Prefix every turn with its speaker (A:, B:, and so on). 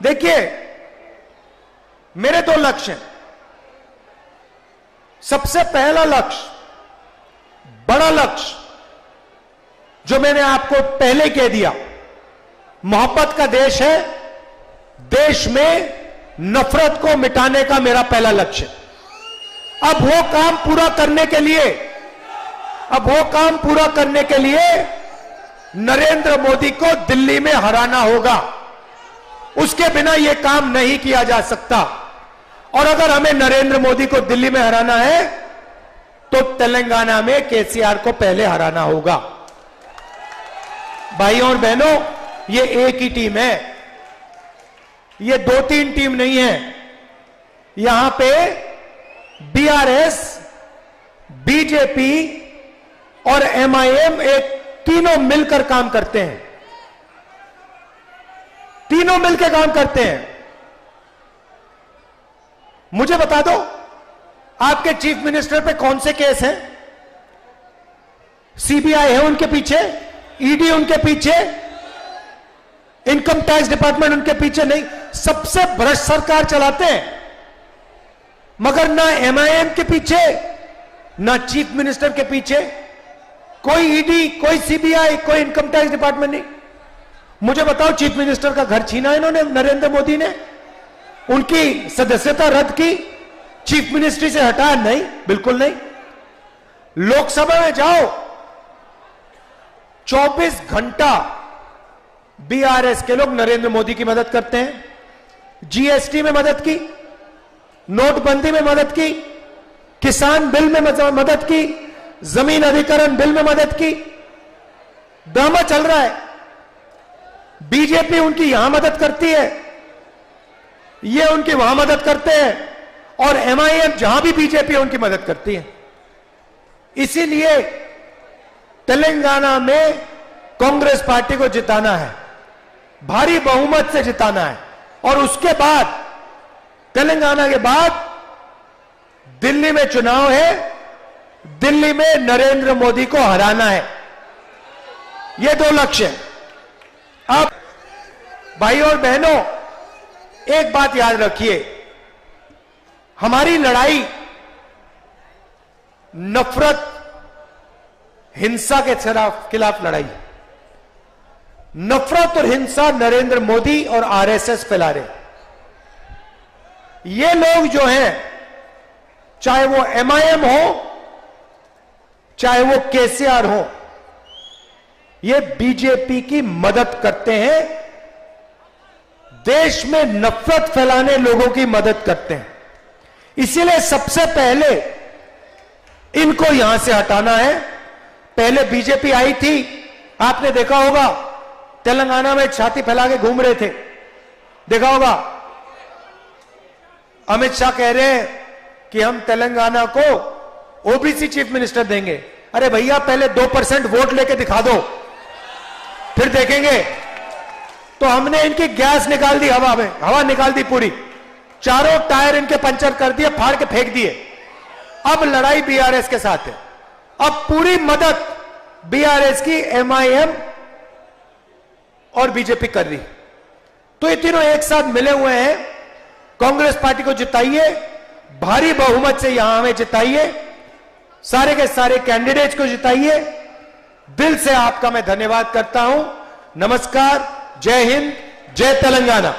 A: देखिए, मेरे दो लक्ष्य हैं। सबसे पहला लक्ष्य, बड़ा लक्ष्य, जो मैंने आपको पहले कह दिया, मोहब्बत का देश है। देश में नफरत को मिटाने का मेरा पहला लक्ष्य। अब वो काम पूरा करने के लिए नरेंद्र मोदी को दिल्ली में हराना होगा। उसके बिना यह काम नहीं किया जा सकता। और अगर हमें नरेंद्र मोदी को दिल्ली में हराना है तो तेलंगाना में केसीआर को पहले हराना होगा। भाइयों और बहनों, ये एक ही टीम है, ये दो तीन टीम नहीं है। यहां पे बीआरएस, बीजेपी और एमआईएम एक तीनों मिलकर काम करते हैं। तीनों मिलकर काम करते हैं। मुझे बता दो, आपके चीफ मिनिस्टर पे कौन से केस हैं? सीबीआई है उनके पीछे, ईडी उनके पीछे, इनकम टैक्स डिपार्टमेंट उनके पीछे नहीं। सबसे भ्रष्ट सरकार चलाते हैं, मगर ना एमआईएम के पीछे, ना चीफ मिनिस्टर के पीछे कोई ईडी, कोई सीबीआई, कोई इनकम टैक्स डिपार्टमेंट नहीं। मुझे बताओ, चीफ मिनिस्टर का घर छीना इन्होंने, नरेंद्र मोदी ने, उनकी सदस्यता रद्द की, चीफ मिनिस्ट्री से हटाया? नहीं, बिल्कुल नहीं। लोकसभा में जाओ, 24 घंटा बीआरएस के लोग नरेंद्र मोदी की मदद करते हैं। जीएसटी में मदद की, नोटबंदी में मदद की, किसान बिल में मदद की, जमीन अधिग्रहण बिल में मदद की। ड्रामा चल रहा है। बीजेपी उनकी यहां मदद करती है, ये उनकी वहां मदद करते हैं, और एमआईएम जहां भी बीजेपी है उनकी मदद करती है। इसीलिए तेलंगाना में कांग्रेस पार्टी को जिताना है, भारी बहुमत से जिताना है, और उसके बाद तेलंगाना के बाद दिल्ली में चुनाव है। दिल्ली में नरेंद्र मोदी को हराना है। ये दो लक्ष्य हैं। अब भाइयों और बहनों, एक बात याद रखिए, हमारी लड़ाई नफरत, हिंसा के खिलाफ लड़ाई है। नफरत और हिंसा नरेंद्र मोदी और आरएसएस फैला रहे। ये लोग जो हैं, चाहे वो एमआईएम हो, चाहे वो केसीआर हो, ये बीजेपी की मदद करते हैं। देश में नफरत फैलाने लोगों की मदद करते हैं। इसीलिए सबसे पहले इनको यहां से हटाना है। पहले बीजेपी आई थी, आपने देखा होगा, तेलंगाना में छाती फैला के घूम रहे थे, देखा होगा। अमित शाह कह रहे हैं कि हम तेलंगाना को ओबीसी चीफ मिनिस्टर देंगे। अरे भैया, पहले 2% वोट लेके दिखा दो, फिर देखेंगे। तो हमने इनकी गैस निकाल दी, हवा में हवा निकाल दी पूरी, चारों टायर इनके पंचर कर दिए, फाड़ के फेंक दिए। अब लड़ाई बीआरएस के साथ है। अब पूरी मदद बीआरएस की एमआईएम और बीजेपी कर रही। तो ये तीनों एक साथ मिले हुए हैं। कांग्रेस पार्टी को जिताइए, भारी बहुमत से यहां हमें जिताइए, सारे के सारे कैंडिडेट्स को जिताइए। दिल से आपका मैं धन्यवाद करता हूं। नमस्कार, जय हिंद, जय तेलंगाना।